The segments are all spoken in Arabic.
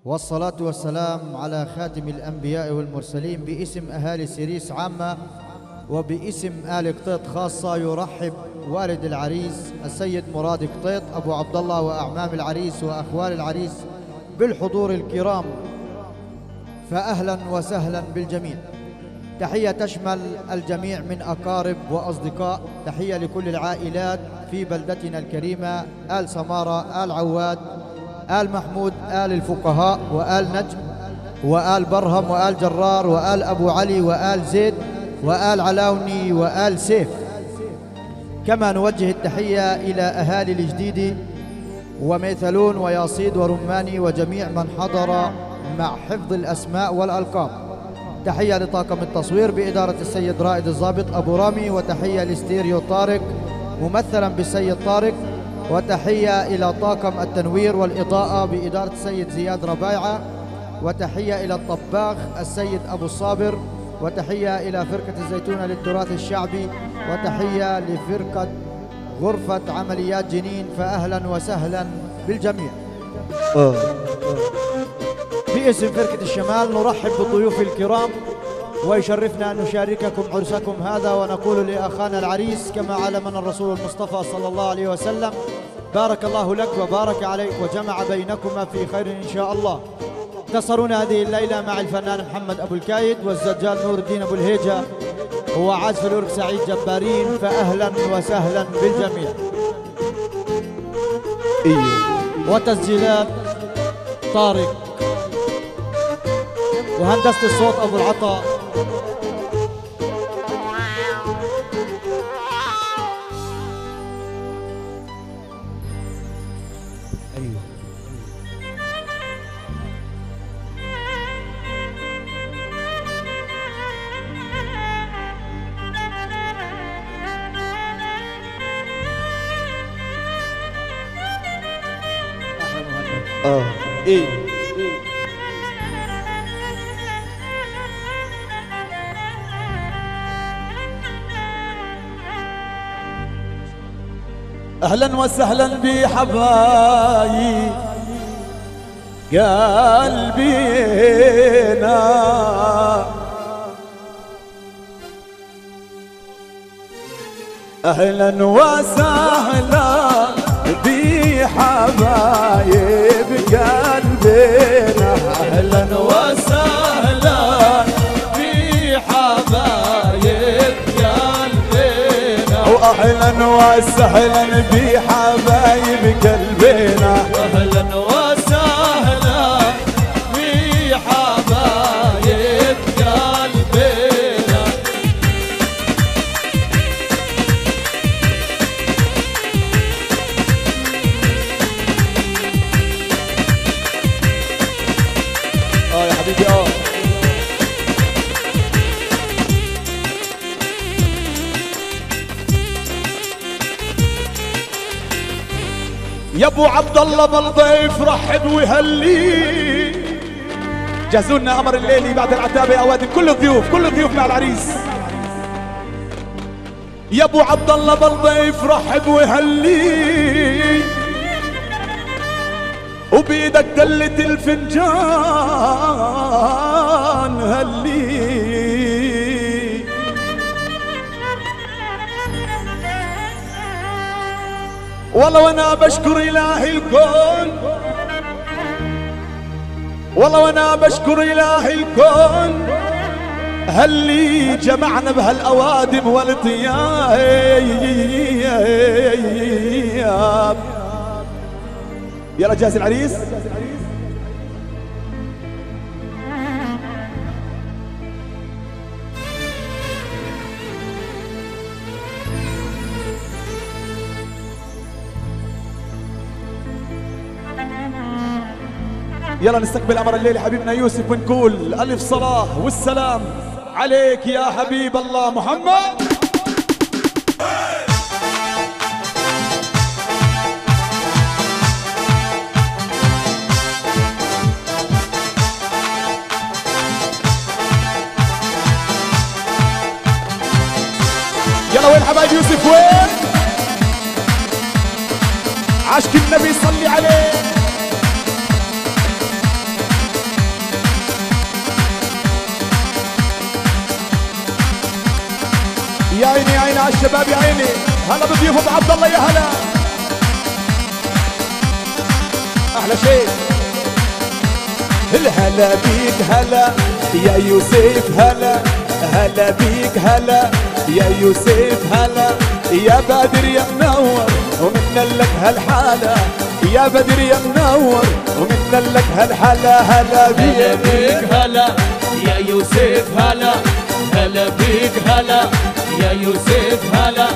والصلاة والسلام على خاتم الأنبياء والمرسلين. باسم أهالي سيريس عامة وباسم آل قطيط خاصة يرحب والد العريس السيد مراد قطيط أبو عبد الله وأعمام العريس وأخوال العريس بالحضور الكرام، فأهلا وسهلا بالجميع. تحية تشمل الجميع من أقارب وأصدقاء، تحية لكل العائلات في بلدتنا الكريمة، آل سمارة، آل عواد، آل محمود، آل الفقهاء، وآل نجم، وآل برهم، وآل جرار، وآل أبو علي، وآل زيد، وآل علاوني، وآل سيف. كما نوجه التحية إلى أهالي الجديد وميثلون وياصيد ورماني وجميع من حضر مع حفظ الأسماء والألقاب. تحية لطاقم التصوير بإدارة السيد رائد الضابط أبو رامي، وتحية لاستيريو طارق ممثلا بالسيد طارق، وتحية إلى طاقم التنوير والإضاءة بإدارة السيد زياد ربايعة، وتحية إلى الطباخ السيد أبو الصابر، وتحية إلى فرقة الزيتونة للتراث الشعبي، وتحية لفرقة غرفة عمليات جنين. فأهلا وسهلا بالجميع. باسم فرقة الشمال نرحب بالضيوف الكرام، ويشرفنا أن نشارككم عرسكم هذا، ونقول لأخانا العريس كما علمنا الرسول المصطفى صلى الله عليه وسلم: بارك الله لك وبارك عليك وجمع بينكما في خير إن شاء الله. تسهرون هذه الليلة مع الفنان محمد أبو الكايد والزجال نور الدين أبو الهيجة وعازف الأورج سعيد جبارين. فأهلا وسهلا بالجميع. وتسجيلات طارق، وهندسة الصوت أبو العطا. أهلا وسهلا بحبايب قلبينا، أهلا وسهلا بحبايب قلبينا، أهلا وسهلا بحبايب قلبينا، وأهلا وسهلا بحبايب قلبينا، أهلا وسهلا بحبايب قلبينا. يا حبيبي يا ابو عبد الله بالضيف رحب وهلي. جهزوا لنا قمر الليلي بعد العتابه اوادم، كل الضيوف مع العريس. يا ابو عبد الله بالضيف رحب وهلي، وبيدك دلة الفنجان هلي. والله وانا بشكر إله الكون، والله وانا بشكر إله الكون هاللي جمعنا بهالأوادم والطياب. يلا جاهز العريس؟ يلا نستقبل أمر الليل حبيبنا يوسف ونقول ألف صلاة والسلام عليك يا حبيب الله محمد. يلا وين حبايب يوسف وين؟ عاشق النبي صلي عليه. على الشباب يا عيني. هلا بضيوف ابو عبد الله يا هلا. احلى شيء. الهلا بيك هلا يا يوسف هلا. هلا بيك هلا يا يوسف هلا. يا بدر يا منور ومن لك هالحالة. يا بدر يا منور ومن لك هالحالة. هلا بيك هلا يا يوسف هلا. هلا بيك هلا يا يوسف هلا.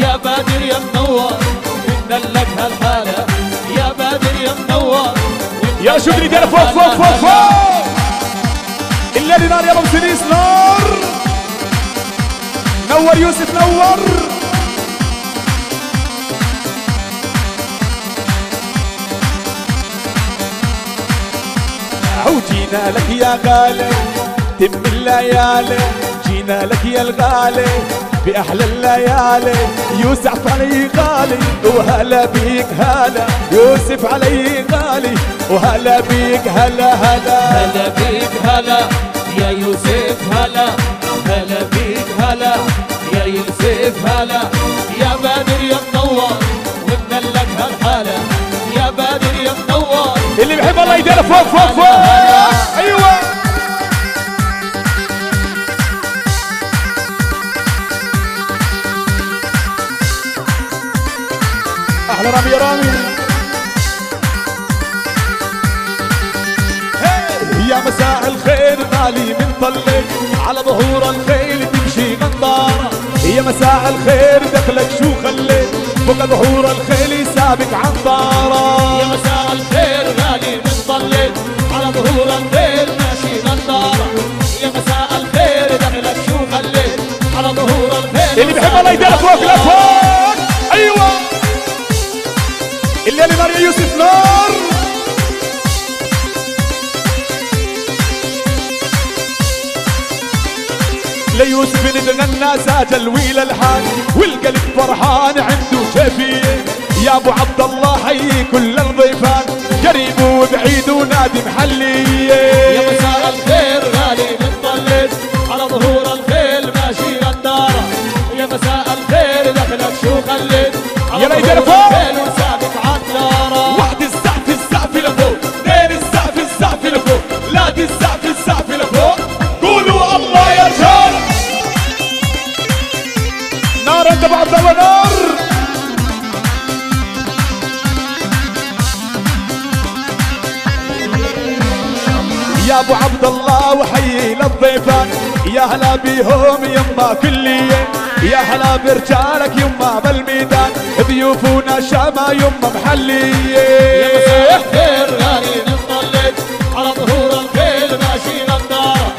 يا بدر يا منور ومن لك هالحالة. يا بدر يا منور. يا شو بدي دير فوق فوق فوق فوق. الليل نار يا ابو سديس نار. نور يوسف نور. وجينا لك يا غالي تم الليالي. جينا لك يا الغالي بأحلى الليالي. يوسف علي غالي وهلا بيك هلا. يوسف علي غالي وهلا بيك هلا هلا. هلا بيك هلا يا يوسف هلا. هلا بيك هلا يا يوسف هلا. يا بدر يا منور ومن لك هالحالة. يا بدر يا منور. اللي بيحب الله يدير فوق فوق فوق. ايوه احلى رامي يا رامي. يا مساء الخير غالي من طلق على ظهور الخيل تمشي غندارة. يا مساء الخير دخلك شو خليت فوق ظهور الخيل سابق عنطارة. يا مساء الخير غالي من طلق على ظهور الخيل ماشي غندارة. يا مساء الخير دخلك شو خليت على ظهور الخيل. اللي بيحب الله يدير فوق لفوق. ايوه الليل نار يا يوسف نار. ليوسف نتغنى زاد الويل الحان والقلب فرحان عنده شفيه. يا ابو عبد الله حيي كل الضيفان قريب وبعيد ونادي محليه. يا مساء الخير غالي من طلق على ظهور الخيل ماشي غدارة. يا مساء الخير دخلك شو خليت على يلا يدير ظهور فوق. الخيل وسابق عدارة. واحد السقف السقف لفوق. اثنين السقف السقف لفوق. ثلاثة السقف السقف لفوق. قولوا الله يا رجال. نار انت ابو عبد الله نار. يا ابو عبد الله وحيي للضيفان. يا هلا بيهم يما كلية. يا هلا برجالك يما بالميدان. ضيوفنا شاما يما محلية. يا مساء الخير غالي من طلق على ظهور الخيل ماشي غدارة.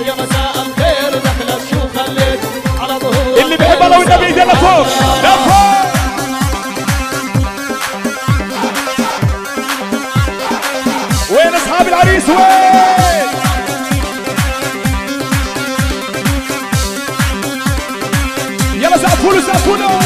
يا مساء الخير دخلك شو خليت على ظهور اللي بيحب الله والنبي يدير لفوق لفوق. وين اصحاب العريس وين؟ يلا سقفوا له سقفوا له.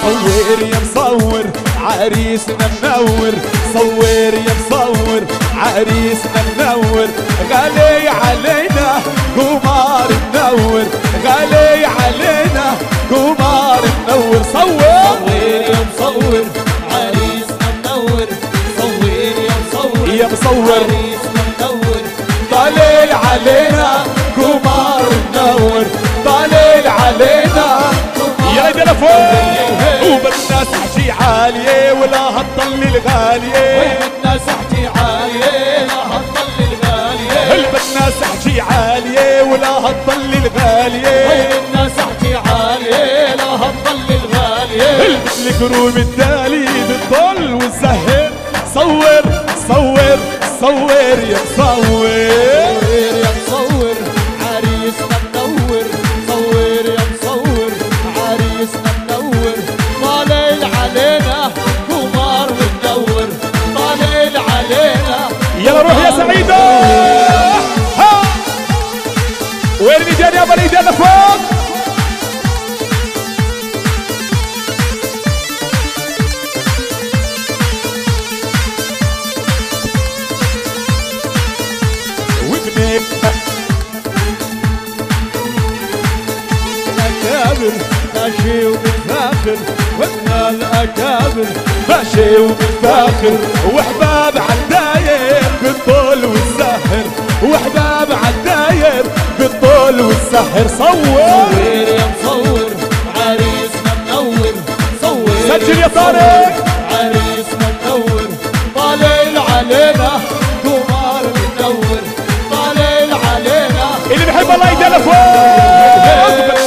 صور يا مصور عريسنا منور. صور يا مصور عريسنا منور. غالي علينا قمار منور. غالي علينا قمار منور. صور يا مصور عريسنا منور. صور يا مصور يا مصور عريسنا منور. طالع علينا قمار منور. طالع علينا يا ايدي لفوق. وبالناس احكي عالية ولا هتضل الغالية. والناس احكي عالية لا هتضل الغالية. بالناس احكي عالية ولا هتضل الغالية. والناس احكي عالية لا هتضل الغالية. الكروم الدالي بتضل وتسهل. صور صور صور يا مصور. يا مصور عريسنا منور. صور يا مصور عريسنا منور. طالع علينا قمار ومنور. طالع علينا. يلا روح يا سعيدة. ها وين الايدين يا بني ايدينا فوق. الأكابر ماشي ومتفاخر وإحنا الأكابر ماشي ومتفاخر وحباب عالداير بالطول والسحر وحباب عالداير بالطول والسحر صور يا مصور عريسنا منور صور سجل يا طارق عريسنا منور طالع علينا قمر منور طالع علينا اللي بحب الله يتلفون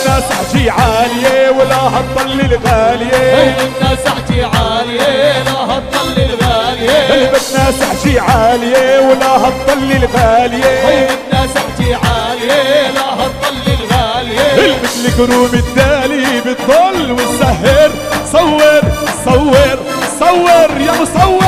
الناس حجي عالية ولا هتضل الغالية الناس حجي عالية لا هتضل الغالية الناس حجي عالية ولا هتضل الغالية الناس حجي عالية لا هتضل الغالية مثل كروم الدالي بتضل والسهر صور صور صور يا مصور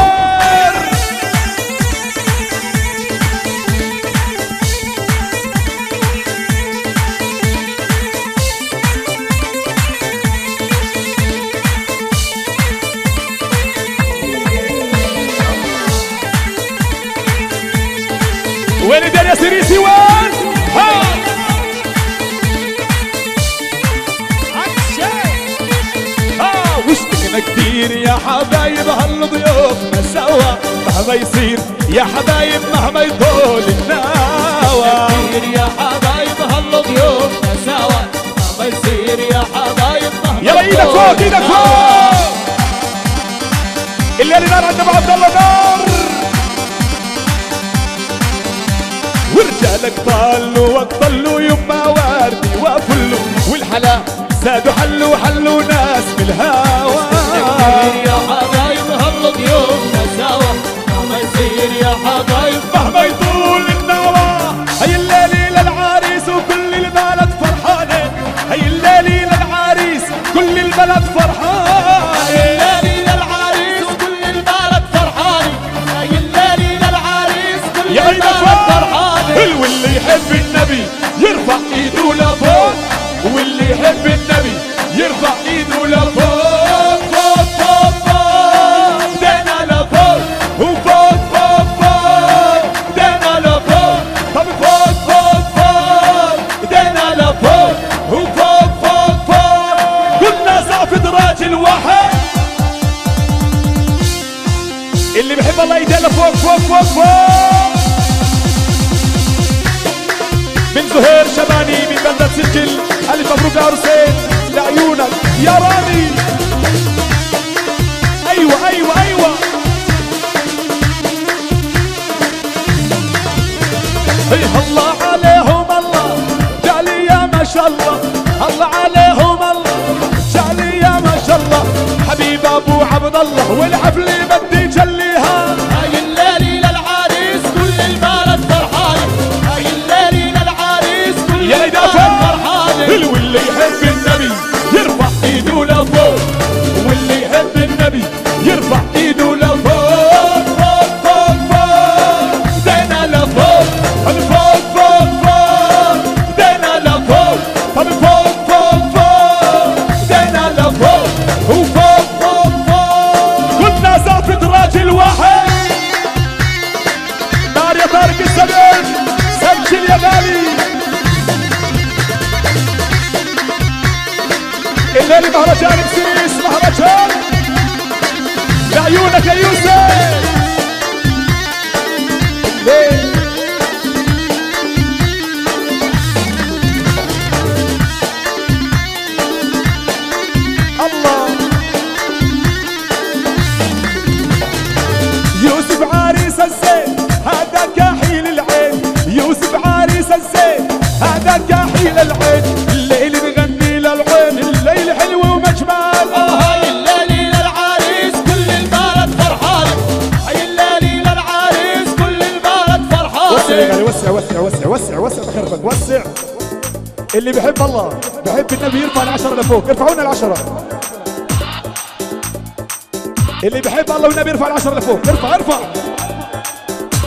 وين الدنيا سيريسي وين؟ واشتقنا كتير يا حبايب هالضيوفنا سوا مهما يصير يا حبايب مهما يطول الناوى كتير يا حبايب هالضيوفنا سوا مهما يصير يا حبايب مهما يلا ايدك فوق ايدك فوق الليل نار عند ابو عبد الله نار ورجالك طلوا وطلوا يما واردي وفلوا والحلا زادوا حلوا ناس بالهوا يا حبايب هالضيوفنا سوا مهما يصير يا حبايب مهما يطول النوى هي الليلة للعريس وكل البلد فرحانة هي الليلة للعريس كل البلد فرحانة الليلة للعريس وكل البلد فرحانة هي الليلة للعريس كل البلد فرحانة واللي يحب النبي يرفع ايده لفوق واللي يحب النبي يرفع ايده لفوق فوق فوق فوق دينا لفوق وفوق فوق فوق دينا لفوق طب فوق فوق فوق دينا لفوق وفوق فوق فوق كلنا زعفة راجل واحد اللي بيحب الله يدينا فوق فوق فوق فوق من زهير شباني من بلدة سجل ألف مبروك يا حسين لعيونك يا رامي أيوة أيوة أيوة الله عليهم الله جعلي يا ما شاء الله الله عليهم الله جعلي يا ما شاء الله حبيب أبو عبد الله والحفل بدي جليها هاي الليلة للعريس كل البلد فرحانة هاي الليلة للعريس كل يا البلد فرحانة واللي يحب النبي يرفع ايده لفوق واللي يحب النبي يرفع ايده لفوق فوق فوق فوق دينا لفوق فوق فوق فوق دينا لفوق فوق فوق فوق دينا لفوق وفوق فوق فوق كلنا زعفة راجل واحد نار يا طارق السبيل سجل يا غالي الليلة مهرجان بسيس مهرجان لعيونك يا يوسف الليل الله يوسف عريس الزين هذا كحيل العين يوسف عريس الزين هذا كحيل العين الليل بغني للعين الليل حلو ومجمال هاي الليلة للعريس كل البلد فرحانة هاي الليلة للعريس كل البلد فرحانة وسع وسع وسع وسع وسع بخربك وسع اللي بحب الله بحب النبي يرفع العشرة لفوق ارفعونا العشرة اللي بحب الله والنبي يرفع العشرة لفوق ارفع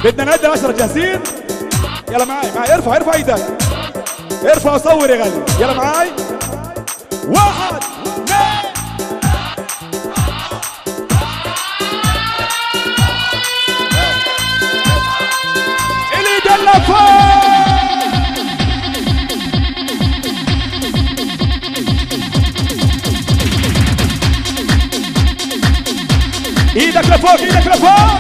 بدنا نعد العشرة جاهزين يلا معاي ارفع ايدك ارفع وصور يا غالي يلا معاي 1 2 اللي دلع فوق ايدك لفوق ايدك لفوق.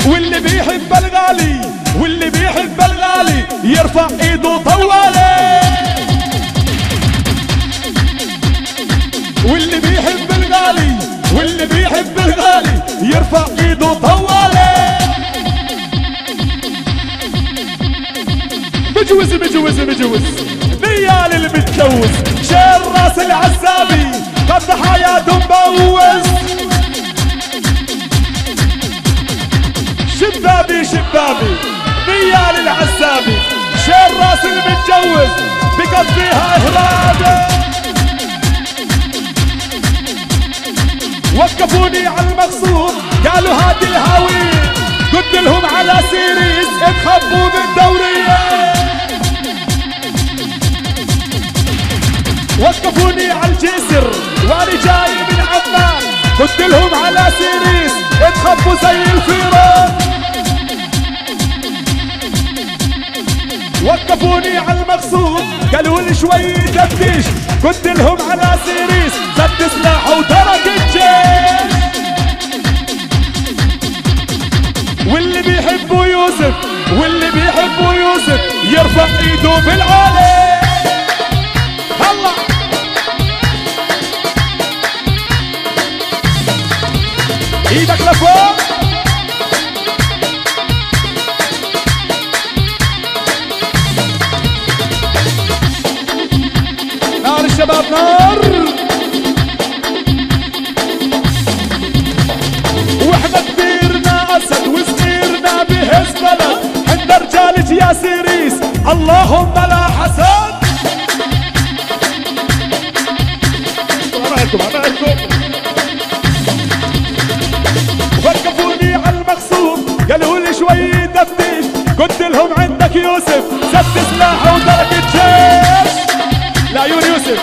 واللي بيحب الغالي واللي بيحب الغالي يرفع ايده طوالي. واللي بيحب الغالي واللي بيحب الغالي يرفع ايده طوالي. بجوز نيال اللي بتجوز شير راس العزابي قد حياته مبوز. شبابي نيال العزابي شير راس اللي بتجوز بقضيها اهرابي. وقفوني على المقصود قالوا هادي الهاوي قلت لهم على سيريس اتخبوا بالدورية. وقفوني على الجسر وانا جاي من عمان قلت لهم على سيريس اتخبوا زي الفيران. وقفوني على المقصود قالوا لي شوي تفتيش قلت لهم على سيريس زد سلاحه وترك الجيش. واللي بيحبوا يوسف واللي بيحبوا يوسف يرفع ايده بالعالي. هلا ايدك لفوق. نار الشباب نار. واحنا كبيرنا اسد وصغيرنا بهز بلد عند رجالك يا سيريس اللهم لا حسد. وقفوني على المقصود قالوا لي شوي تفتيش قلت لهم عندك يوسف زد سلاحه وترك الجيش. لعيون يوسف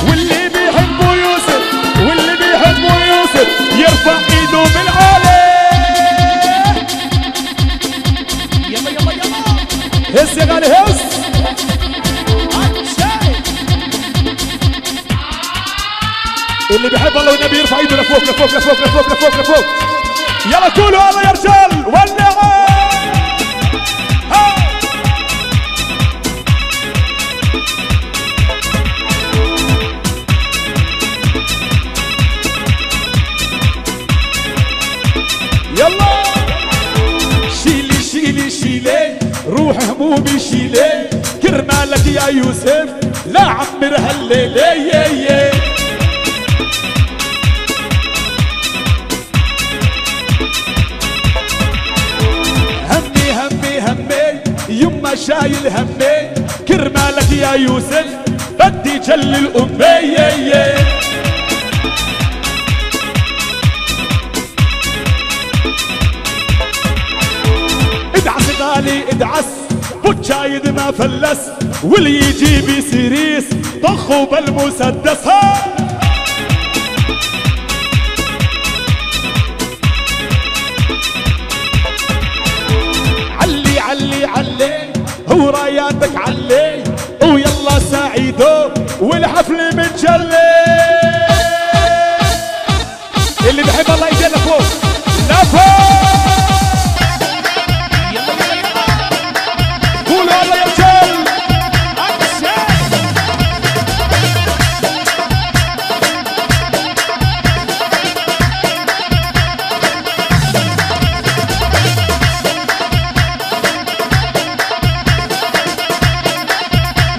واللي بيحبوا يوسف واللي بيحبوا يوسف يرفع ايده بالعالي. يلا يلا يلا هز يا غالي هز. اللي بيحب الله والنبي يرفع ايده لفوق لفوق لفوق لفوق لفوق لفوق. يلا قولوا الله يا رجال ولعوا. يلا شيلي شيلي شيلي روح همومي شيلي كرمالك يا يوسف لا عمر هالليلة. همي همي همي يما شايل همي كرمالك يا يوسف بدي جلل امي. ادعس غالي ادعس بوتشايد ما فلس واللي يجي بسيريس طخوا بالمسدس. علي علي علي وراياتك علي ويلا سعيدو والحفل متجلي. اللي بحب الله يجي لفوق لفوق. قولوا الله يا رجال.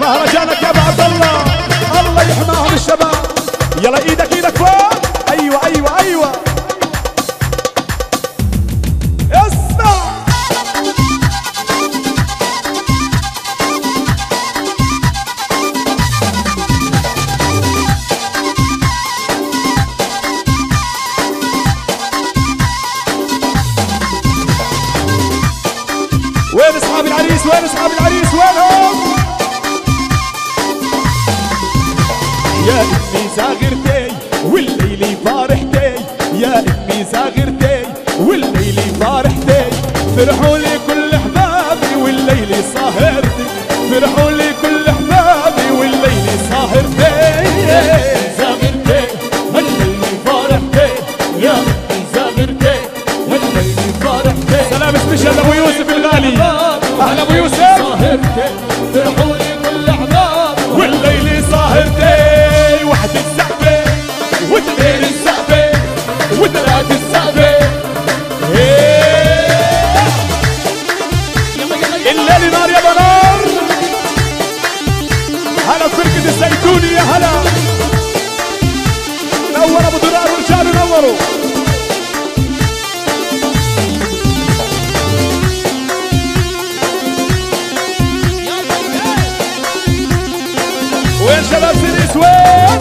مهرجانك يا ابو عبد الله الله يحماهم الشباب. يلا ايدك ايدك فوق. ايوه ايوه ايوه اسمع. وين اصحاب العريس وين اصحاب العريس وينهم؟ يا امي زاغرتي والليلي فرحتي يا امي زاغرتي والليلي فرحتي فرحوا لي كل احبابي والليلي سهرتي فرحوا لي كل اهلا ابو يوسف الغالي، اهلا ابو يوسف. سهرتي فرحوني كل احباب، والليل سهرتي، واحد السقفة واثنين السقفة وثلاث السقفة. الليل نار يا بنار. هلا فرقة الزيتوني يا هلا. نور ابو درار ورجال نوروا. وين شباب سيريس وين؟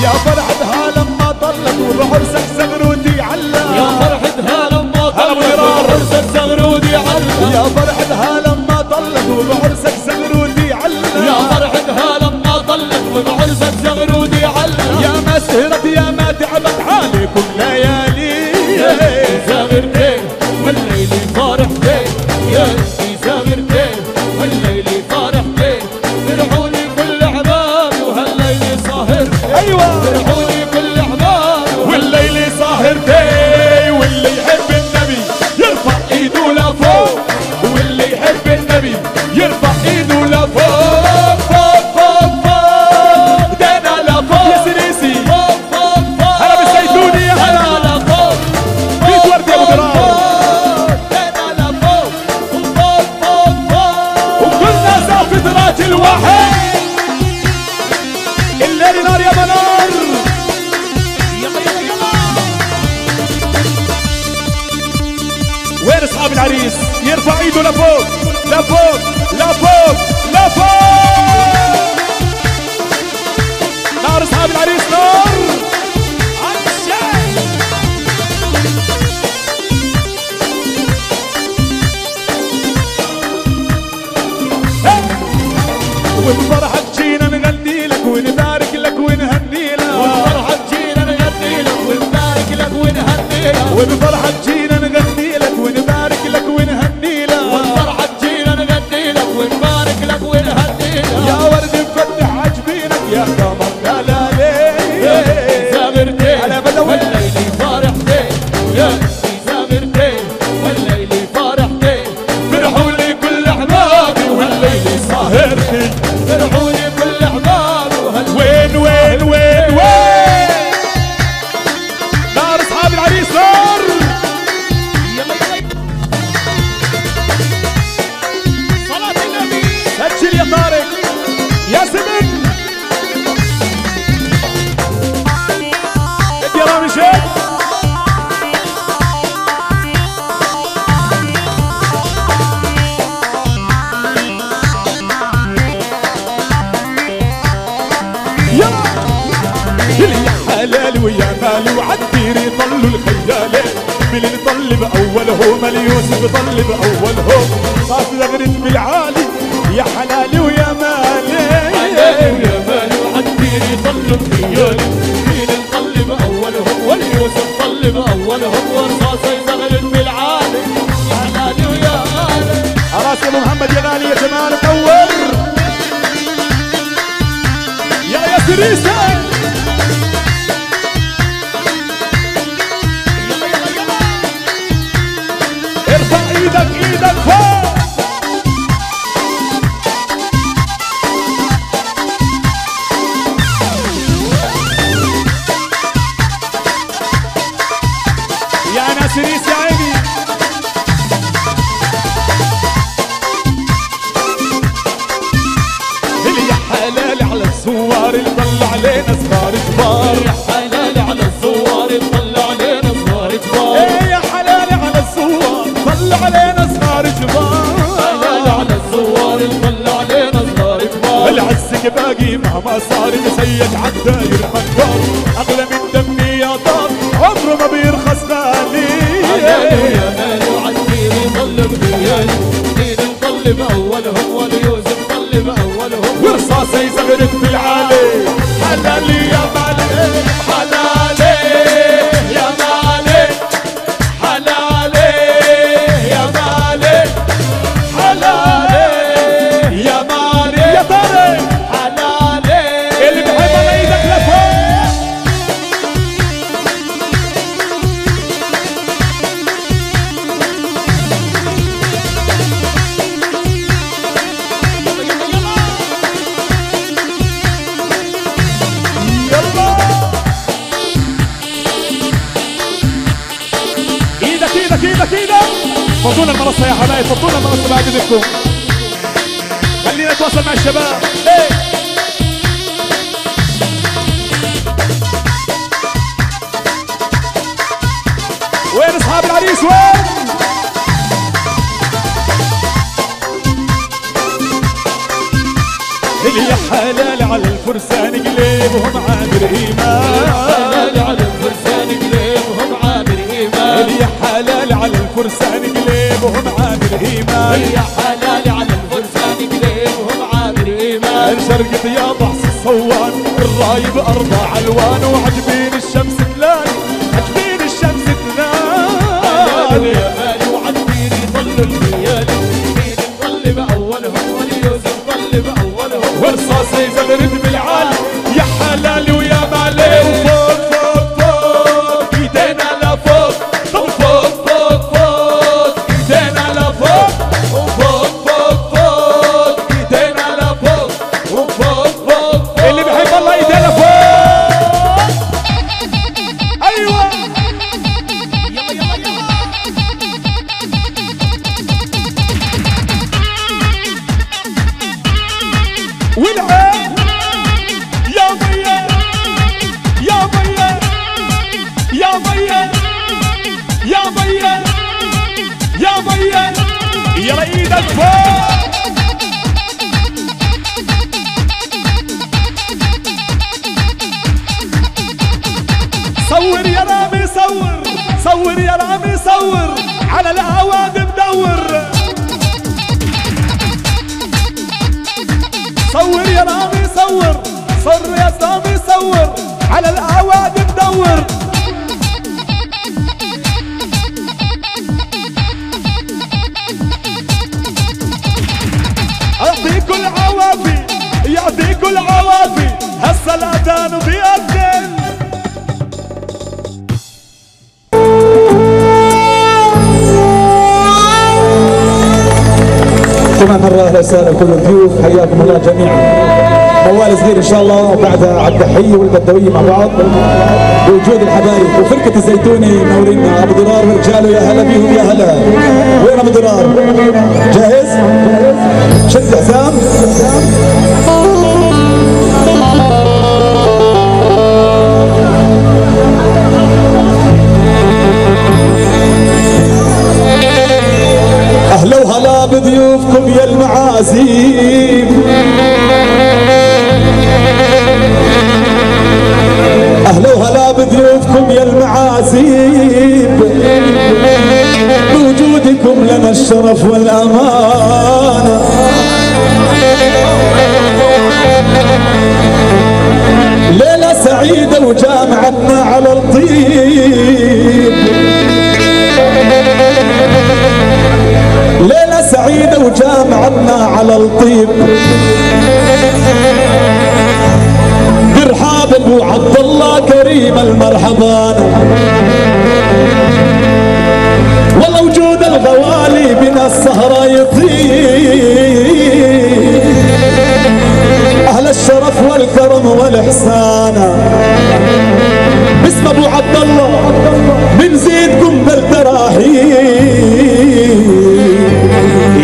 يا فرحتها لما طلت وبعرسك زغرودي علق. يا فرحتها لما طلت وبعرسك زغرودي علق. يا فرحتها لما طلت وبعرسك زغرودي علق. يا فرحتها لما طلت وبعرسك زغرودي علق. يا ما سهرت يا ما تعبت حالكم ليالي. زغرتي والليل فرحتي، يا انتي زغرتي والليل فرحتي، فرحوني كل احبابي وهالليل سهرتي. ايوه فرحوني كل احبابي والليل سهرتي. واللي يحب النبي يرفع ايده لفوق، واللي يحب النبي يرفع ايده لفوق. فوق فوق فوق دانا لفوق يا سريسي. فوق فوق فوق هلا بالزيتوني يا هلا. انا لفوق بيت ورد يا ابو درار. انا لفوق فوق فوق فوق وكلنا زافت راجل واحد. الليل نار يا منار. يلا يلا يلا. وين اصحاب العريس؟ يرفع ايده لفوق لفوق لفوق لفوق. نار اصحاب العريس نار. وبفرحك جينا نغني لك ونبارك لك ونهني لك. وبفرحك جينا نغني لك ونبارك لك ونهني لك. وبفرحك جينا نغني لك ونبارك لك ونهني لك. وبفرحك جينا نغني لك ونبارك لك ونهني لك. يا ورد مفتح عجبينك يا قمر لا لا ليه. زغرتي على بدوي. والليل فرحتي، يا انتي زغرتي والليل فرحتي، فرحوني كل احبابي والليل سهرتي. فرحوني كل احبابي وين وين وين وين؟ نار اصحاب العريس نار. يلا يلا. صلاة النبي. سجل يا طارق يا سمن. ادي يا رامي شيخ. يا حلال ويا مال وعالدير يطلوا الخيالة. من اللي طلب اولهم اليوسف طلب اولهم. صاف زغرت بالعالي يا حلال ويا مالي. حلال ويا مالي وعالدير يطلوا الخيالي. مين نطلب اولهم واليوسف طلب اولهم، ورصاصه يزغرد بالعالي. حلال ويا مالي. راس ابو محمد يا غالي يا جمال منور. يا سريسه. ارفع ايدك ايدك فوق. يا ناسريس يا عيني. اللي يا حلال على الزوار اللي طلع علينا صغار كبار. يا حلال على الزوار طلع علينا صغار كبار. ايه يا حلال على الزوار طلع علينا صغار كبار. حلال على الزوار طلع علينا صغار كبار. العزك باقي مهما صار مسيد عالداير مكار. اغلى من دمي يا طار عمره ما بيرخص غالي. حلال ويا مالي وعالدير يطلب خيالي. مين نطلب اولهم واليوسف طلب اولهم، ورصاصه يزغرد بالعالي. حلالي يا مالي حلالي يا مالي حلالي يا مالي حلالي يا مالي. يا طارق حلالي. اللي بحب على ايدك لفوق. فضونا المنصة يا حبايب، فضونا المنصة بعد اذنكم. خلينا نتواصل مع الشباب. وين اصحاب العريس وين؟ يا حلال على الفرسان قليبهم عامر ايمان، حلال على الفرسان قليبهم عامر ايمان، يا حلال على الفرسان قليبهم عامر ايمان، يا حلال على الفرسان قليبهم عامر ايمان. شرقت يا ضحس الصوان الرايب اربع الوان، وعجبين الشمس تلال، عجبين الشمس تلال يا مالي وعجبين يطلوا الليالي، مين نطل باولهم وليوسف طل باولهم، ورصاصي زغرد بالعالي يا حلال ويا مالي. وفوق فوق فوق ايدينا لفوق، فوق فوق فوق فوق ايدينا لفوق، وفوق فوق فوق ايدينا لفوق، وفوق فوق اللي بيحب الله ايدينا فوق. ايوه يلا يلا يلا. والعين يا ضيا يا ضيا يا ضيا يا ضيا يا ضيا، يلا ايدك فوق. صور يا رامي صور، صور يا رامي صور، على الهواد مدور. صور يا رامي صور، صور يا رامي صور، على الهواد مدور. يعطيكوا العوافي، يعطيكوا العوافي، هسه الاذان بيأذن. كمان مرة أهلا وسهلا كل الضيوف، حياكم الله جميعا. موال صغير إن شاء الله، وبعدها عالدحية والبدوية مع بعض، وجود الحبايب وفرقة الزيتوني منورينا. أبو ضرار ورجاله يا هلا بيهم يا هلا. وين أبو ضرار؟ جاهز؟ شد حزام. أهلا وهلا بضيوفكم يا المعازيم، أهلا وهلا بضيوفكم يا المعازيم، بوجودكم لنا الشرف والأمانة. ليلة سعيدة وجامعتنا على الطيب، ليلة سعيدة وجامعتنا على الطيب، برحاب ابو عبد الله كريم المرحبان. والله وجود الغوالي بنا السهرة يطيب، اهل الشرف والكرم والاحسان. باسم ابو عبد الله بنزيدكم بالتراحيب،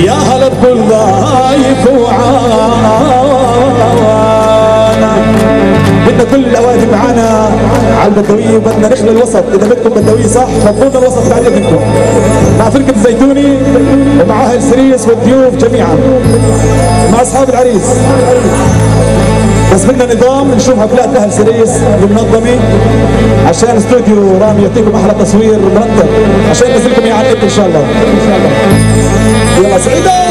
يا هلا بكل ضايف وعانا. بدنا كل الاوادم معانا على البدويه، وبدنا نخلي الوسط. اذا بدكم بدويه صح فضلونا الوسط بعد اذنكم، مع فرقه الزيتوني ومع اهل سريس والضيوف جميعا، مع اصحاب العريس. بس بدنا نظام نشوف حفلات اهل سريس المنظمه، عشان استوديو رامي يعطيكم احلى تصوير مرتب، عشان ننزلكم اياه على النت ان شاء الله. يلا سعيده.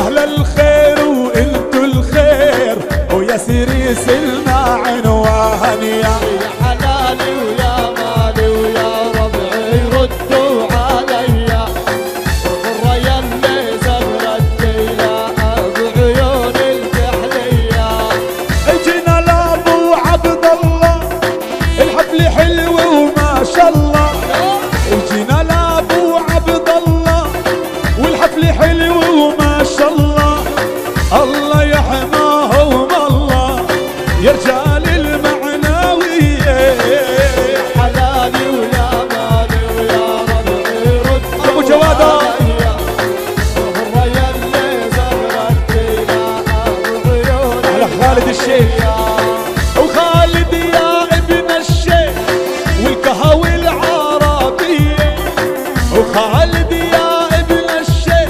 أهل الخير وإنتو الخير ويا سيريس لنا عنوان يا حلالي ويا مالي ويا ربعي ردوا عليا والريا اللي زغرت ليلة بعيون الكحلية. اجينا لابو عبد الله الحفل حلو وما شاء الله. اجينا لابو عبد الله والحفل حلو وما شاء الله. الله يحماهم الله يا رجال المعنوية. حلالي ويا مالي ويا ربعي ردوا ابو جوادة عليا والريا اللي زغرت ليلة بعيون على خالد الشيخ وخالد يا ابن الشيخ والكهوي العربية. وخالد يا ابن الشيخ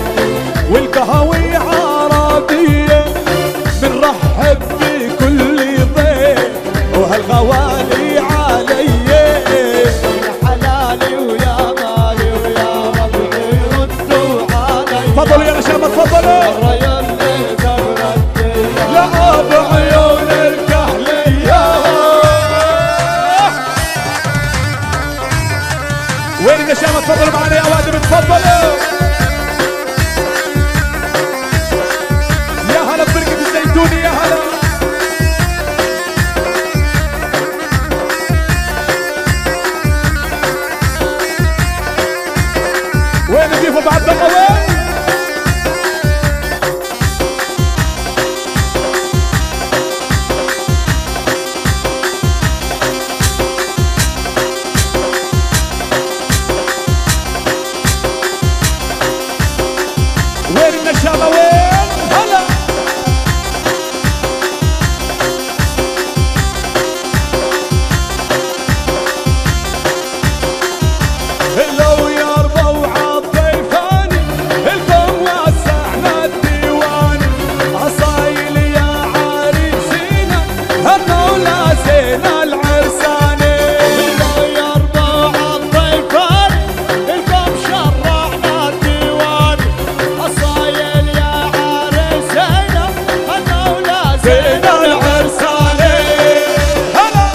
والكهوي عربية. بنرحب بكل ضيف وهالغوالي علي. حلالي ويا مالي ويا ربعي ردوا عليا تفضلوا يا نشامة تفضلوا. الريا اللي زغرت ليلة لا بعيون الكحلية. وين النشامة تفضلوا معنا يا وادم تفضلوا. يا هلا ببركة الزيتوني يا هلا. وين نضيفوا بعد دقة وين؟ وين النشامة وين؟ هلا لو يرضوا عالضيفاني الكم وسعنا الديوان. عصايل يا عريسينا هالمولى زين العرساني. لو يرضوا عالضيفان الكم شرعنا الديوان. أصايل يا عريسينا المولى زين العرساني. هلا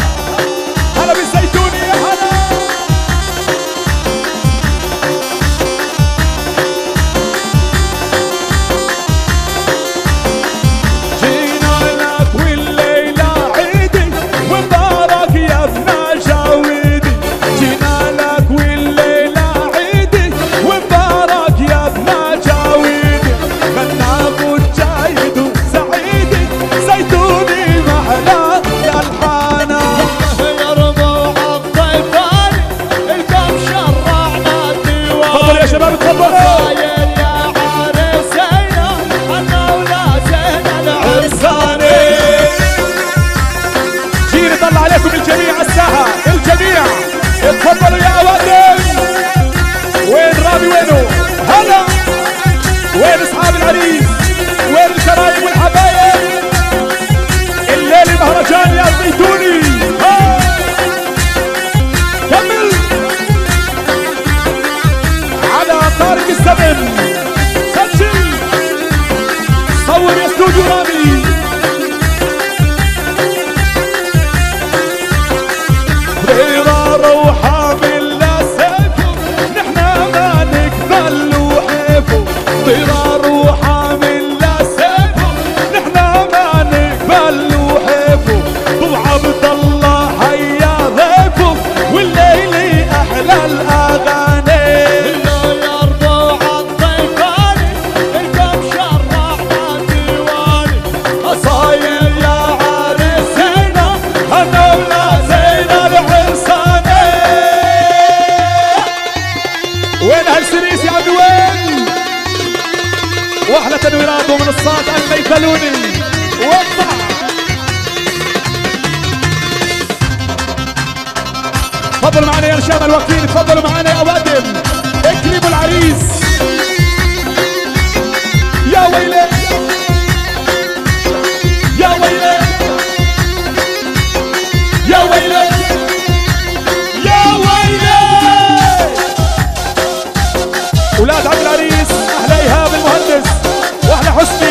هلا بالزيتوني يا هلا. جينا لك والليلة عيدي ومبارك يا ابن الجاويدي. جينا لك والليلة عيدي ومبارك يا ابن الجاويدي. غنى ابو الجايد وسعيدي زيتوني محلى الالحانة. يرضوا عالضيفان الكم شرعنا الديوان. تفضلوا يا شباب تفضلوا. أصايل يا عريسينا المولى زين العرساني. جيني طلع عليكم الجميع الساحة الجميع اتفضلوا يا اوادم. وين رامي وينه؟ هلا وين اصحاب العريس؟ وين الكرايم والحبايب؟ الليل مهرجان يا زيتوني. ها كمل على طارق الزمن. سجل صور يا استوديو رامي. ضرار وحامل لسيفه نحنا ما نقبل وحيفه. ضرار وحامل لسيفه نحنا ما نقبل وحيفه. ابو عبد الله هيا ضيفه والليل احلى الاغاني. لو يرضوا عالضيفان الكم شرعنا الديوان. أصايل يا عريسينا المولى زين العرساني. وين هالسريس يا عبد وين؟ واحلى تنويرات ومنصات الميفلوني. وقع تفضلوا معنا يا نشام الواقفين. تفضلوا معنا يا اوادم. اكرموا العريس. يا ويلي يا ويلي يا ويلي يا ويلي. اولاد عبد العريس احلى ايهاب المهندس واحلى حسن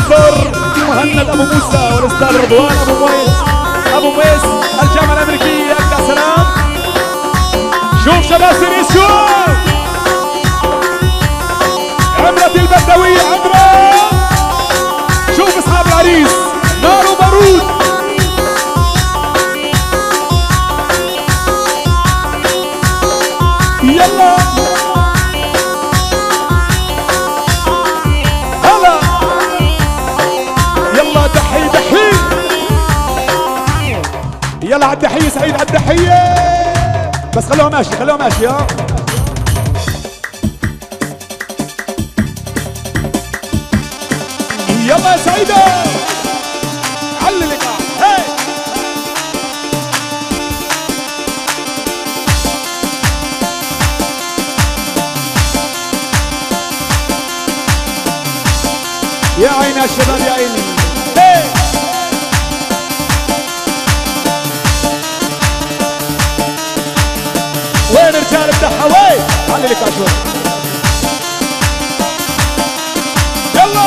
الدكتور مهند ابو موسى والاستاذ رضوان ابو مويس الجامعه الامريكيه. يا سلام شوف شباب سيريس شوف عمرة البدوية عمرة شوف اصحاب العريس نار وبارود. يلا هلا يلا دحي دحي يلا عالدحية سعيد عالدحية بس خلوها ماشي خلوها ماشي. ها يلا يا سعيدة علي اللقاء. هاي يا عيني يا شباب يا عيني. هاي وين رجال الدحاوي علي اللقاء شوي. يلا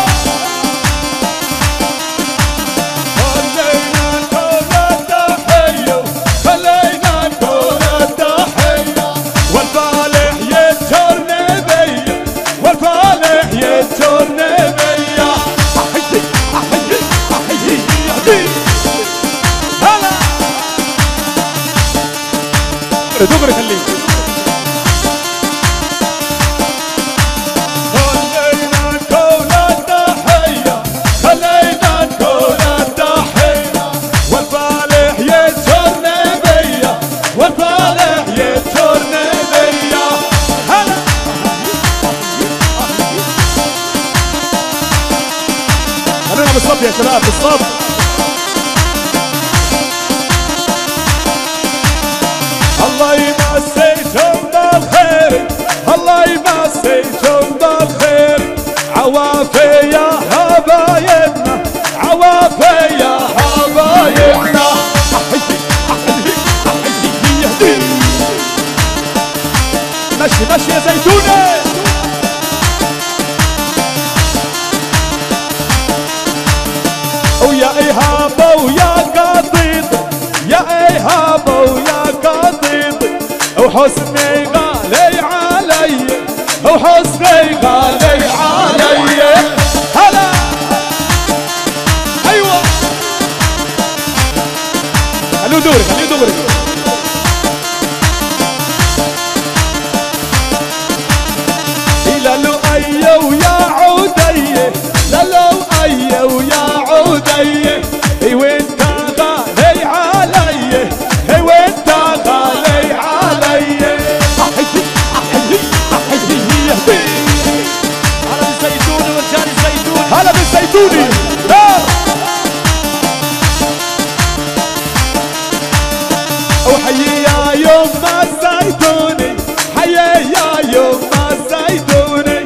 خلينا نقول التحية خلينا نقول التحية والفالح يتجرني بيا والفالح يتجرني بيا. أحيي أحيي أحيي أحيي هلا دغري خليك. بالصف يا شباب بالصف. الله يمسيكم بالخير الله يمسيكم بالخير عوافي يا حبايبنا عوافي يا حبايبنا. أحيي أحيي أحيي يهدي مشي مشي يا زيتونة. ويا إيهاب ويا قطيط يا إيهاب ويا قطيط وحسني غالي علي وحسني غالي علي. هلا أيوة خليه دوري خليه دوري. إلى لؤي ويا عودي لا لؤي ويا عودي وانت غالي علي وانت غالي علي. أحيي أحيي أحيي يهدي هلا بالزيتوني ورجال الزيتوني هلا بالزيتوني. وحيي يا يما الزيتوني حيي يا يما الزيتوني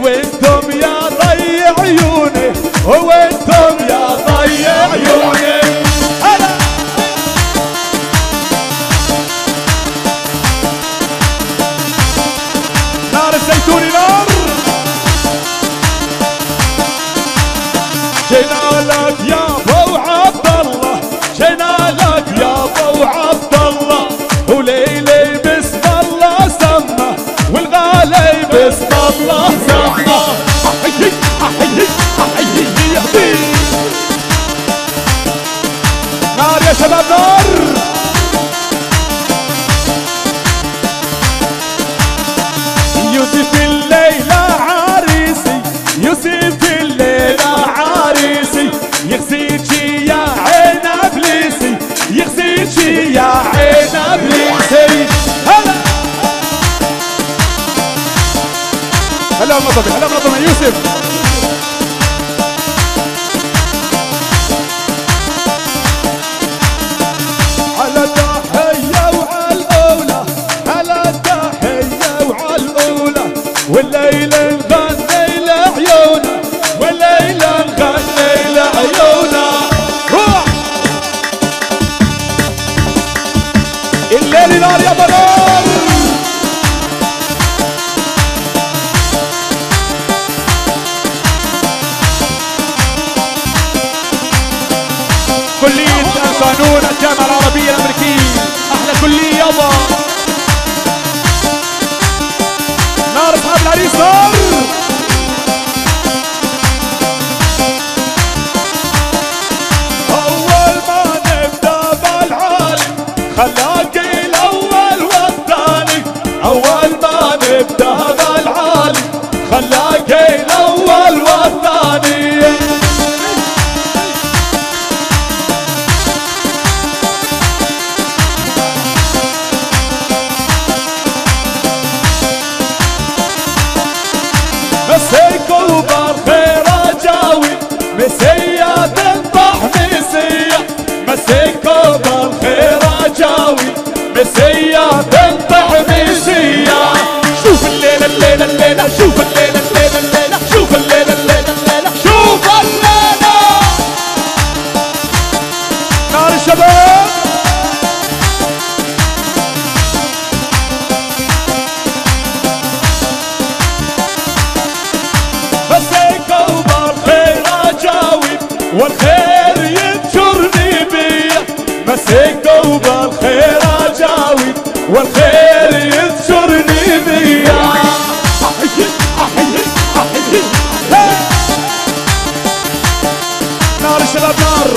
وانتم يا ضي عيوني وانتم يا ضي عيوني. هلا نار الزيتوني نار جينا لك يا ابو عبد الله جينا لك يا ابو عبد الله وليلي بسم الله سما والغالي بسم الله سما. أحيي أحيي أحيي يهدي نار يا شباب نار. يوسف الليلة عريسي يوسف الليلة عريسي يغسيكي يا عين ابليسي يغسيكي يا عين ابليسي. هلا هلا منظمة هلا منظمة يوسف. على التحية وعلى الأولى على التحية وعلى الأولى والليل نغني لعيونا والليل نغني لعيونا. روح الليل نار يا بنار. الجامعة العربية الأمريكية أحلى كلية يابا نار أصحاب العريس نار أول ما نبدأ بالعالي خلاك الأول والثاني أول ما نبدأ بالعالي خلاك الأول والثاني مسيك وبالخير أجاوي مسيا تنطح مسيا مسيك وبالخير أجاوي مسيا تنطح مسيا شوف الليلة الليلة الليلة شوف الليلة الليلة الليلة شوف الليلة الليلة الليلة شوف الليلة نار الشباب مسيك وبالخير أجاوب والخير ينشرني بيا مسيك وبالخير أجاوب والخير ينشرني بيا نار الشباب نار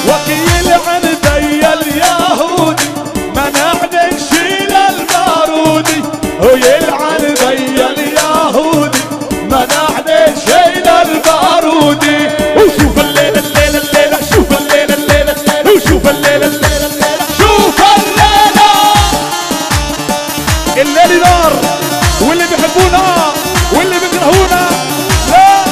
وكيل عندي اليهودي منعني نشيل البارودي ويلعن بي اليهودي منعني نشيل البارودي وشوف الليلة الليلة الليلة شوف الليلة الليلة الليلة وشوف الليلة الليلة الليلة شوف الليلة الليل نار واللي بيحبونا واللي بيكرهونا لا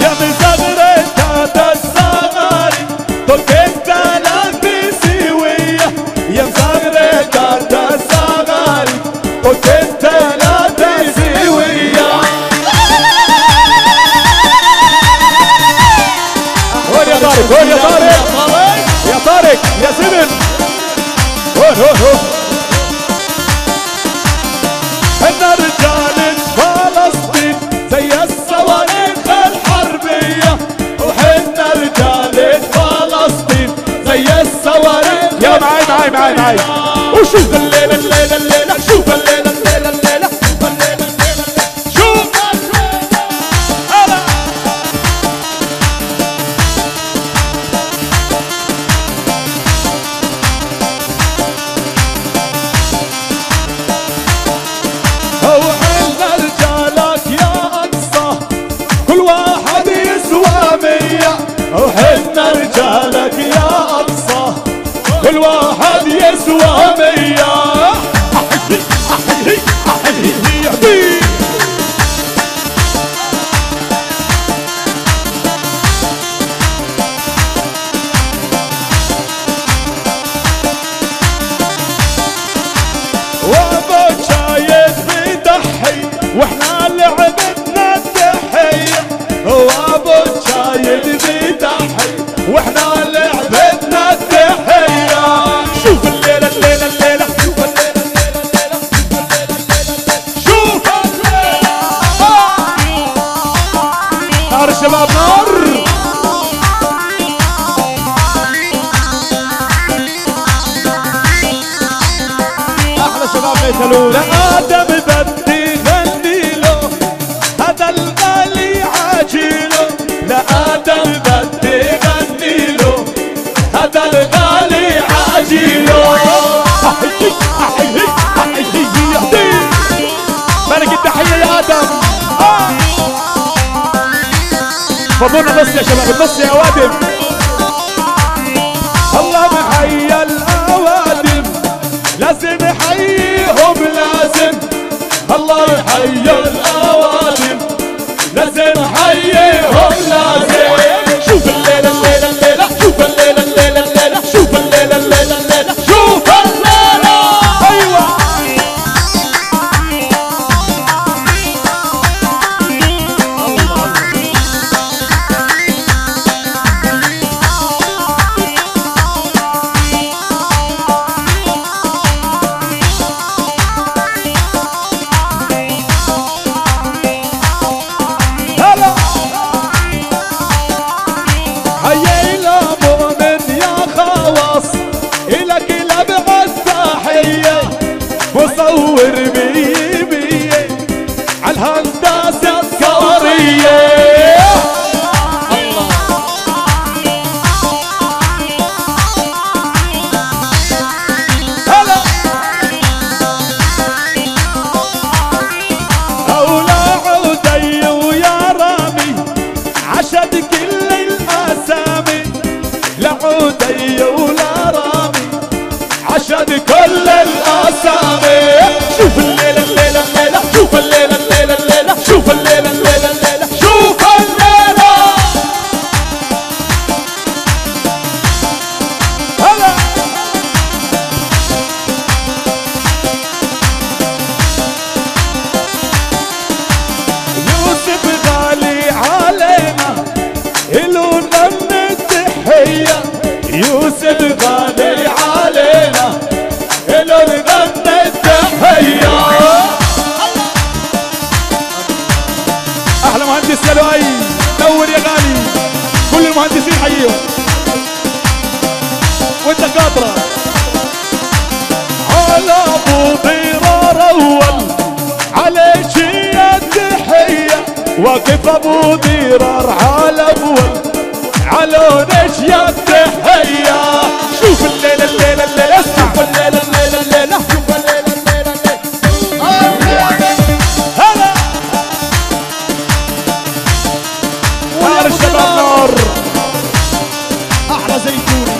يا مزغرة تاتا الصغاري طلقت لانتي سوية يا مزغرة تاتا الصغاري طلقت لانتي سوية هون يا طارق هون يا طارق يا طارق يا سبن هون هون هون احنا رجال فلسطين زي الصواريخ الحربية وحنا رجال فلسطين زي الصواريخ يلا معاي وشوف الليلة الليلة الليلة شوف الليلة الليلة الليلة شوف الليلة الليلة شوف الليلة هلا وحنا رجالك يا أقصى كل واحد يسوى مية وحنا رجالك يا أقصى كل واحد يسوى مية وابو شايد بيضحي واحنا لعبتنا التحية وابو شايد بيضحي واحنا لعبتنا التحية شوف الليلة الليلة الليلة شوف الليلة الليلة الليلة شوف الليلة نار الشباب نار احلى شباب بيتلون لآدم بدي غني له هذا الغالي عاجله لآدم بدي غني له هذا الغالي عاجله ملك التحية يا آدم فضلنا نص يا شباب النص يا أوادم الله محيا الأوادم لازم يحييهم لازم الله يحيي الأوادم لازم يحييهم لازم شوف الليلة الليلة الليلة شوف الليلة الليلة الليلة شوف الليلة الليلة الليلة شوف الليلة أيوة مصور مية مية عالهندسة الثورية. الله هلا أولى عودي ويا رامي عشد كل الأسامي، لعودي ولا رامي عشد كل الأسامي. شوف الليلة الليلة الليلة، شوف الليلة الليلة الليلة، شوف الليلة الليلة الليلة، شوف الليلة. هلا يوسف غالي علينا إلو نغني التحية، يوسف غالي علينا إلو نغني التحية. أحلى مهندس يا لؤي، نور يا غالي، كل المهندسين حييهم والدكاترة. على أبو ضرار أول عليه شي التحية، واقف أبو ضرار على أول على نش يا التحية. شوف الليلة الليلة الليلة، شوف الليلة الليلة الليلة، شوف الليلة الليلة الليلة. هلا ونار الشباب نار. احلى زيتوني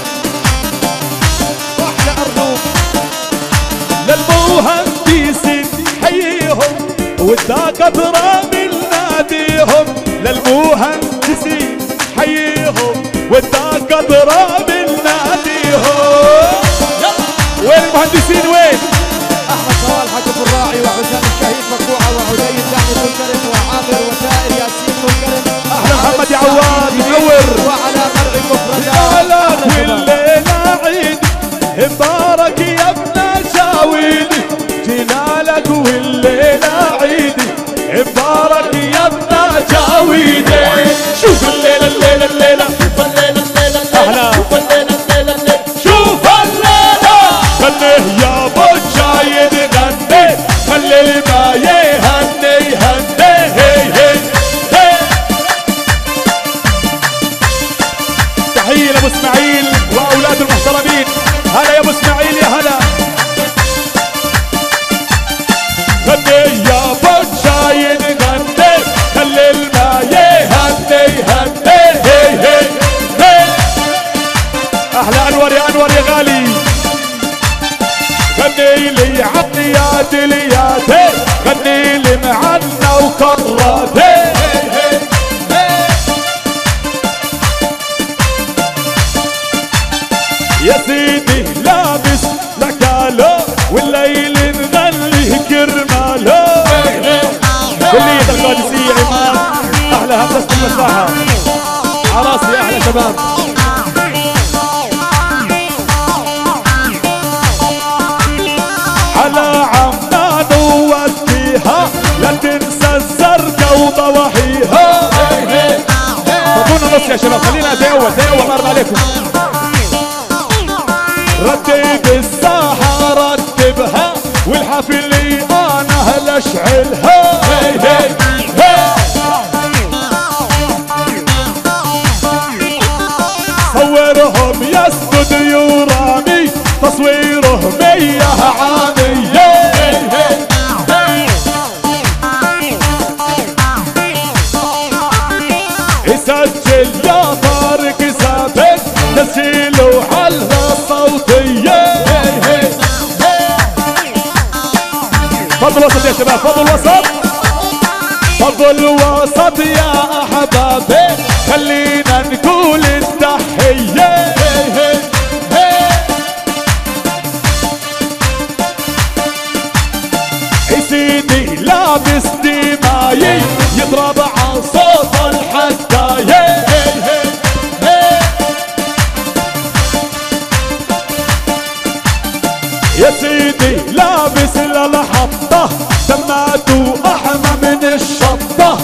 واحلى ارنوب. للمهندسين حييهم والدكاترة من ناديهم، للمهندسين حييهم والدكاترة من ناديهم. وين المهندسين وين؟ احمد صوال حاتم الراعي وحسام الشهيد مقطوعه وعدي الدعني منكرم وعامر وسائر ياسين منكرم. احلى محمد يا عواد منور. وعلى مرعي مفردات. جلالك والليلة عيد مبارك يا ابن شاويد، جلالك والليلة عيد مبارك يا ابن شاويد. شوف الليلة الليلة الليلة، شوف الليلة الليلة الليلة، شوف الليلة الليلة الليلة، شوف الليلة. خليه يا ابو شايد غني، خلي ما يهني هني. هي هي هي. تحية لابو اسماعيل واولاده المحترمين. هلا يا ابو اسماعيل يا هلا. غني يا ابو شايد غني، خلي الماء يهني هني. هي هي هي. احلى انور يا انور يا غالي. غني لي عطيات الياتي، غني لي معنا وكراتي. يا سيدي لابس لكالو والليل نغني كرمالو. كلية القادسية عماد، أحلى هندسة المساحة عراسي، أحلى شباب. على عمان ووديها، لا تنسى الزرقاء وضواحيها. فضونا نص يا شباب، خلينا زي أول زي أول. مرضى عليكم. رتب الساحة رتبها، والحفلة أنا هلا أشعلها. هي هي هي. صورهم يا استوديو رامي، تصويرهم 100 عامية. يسجل يا طارق ثابت، تسجيله على صوتية. فضل وسط يا شباب، فضل وسط، فضل وسط يا أحبابي، خلينا نقول التحية. سيدي لابس دمايي يضرب على صوت الحداية. يا سيدي لابس للحطة، دماته أحمى من الشطة.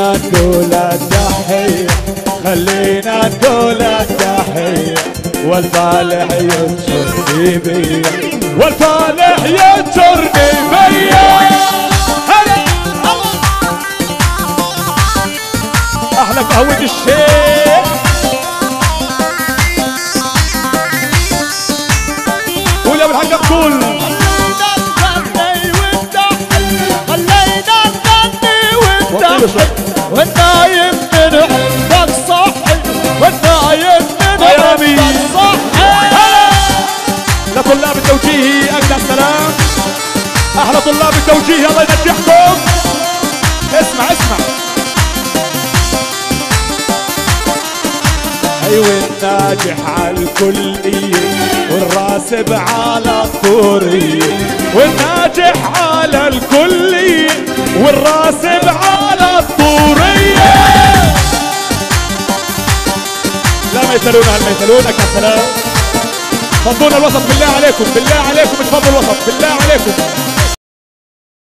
خلينا نقول التحية خلينا نقول التحية والفالح ينشرني بيا والفالح ينشرني بيا. احلى قهوة الشيخ قول يا ابو الحاج قول. خلينا نغني ونضحك والنايم من عندك صحي والنايم من عندك صحي. لطلاب التوجيهي اجدع السلام احلى طلاب التوجيهي الله ينجحكم. اسمع اسمع ايوه الناجح على الكلية والراسب على الطورية والناجح على الكلية والراسب على الطورية. لا ما يسألونا هل ما يسألونك يا سلام. فضونا الوسط بالله عليكم بالله عليكم اتفضلوا الوسط بالله عليكم.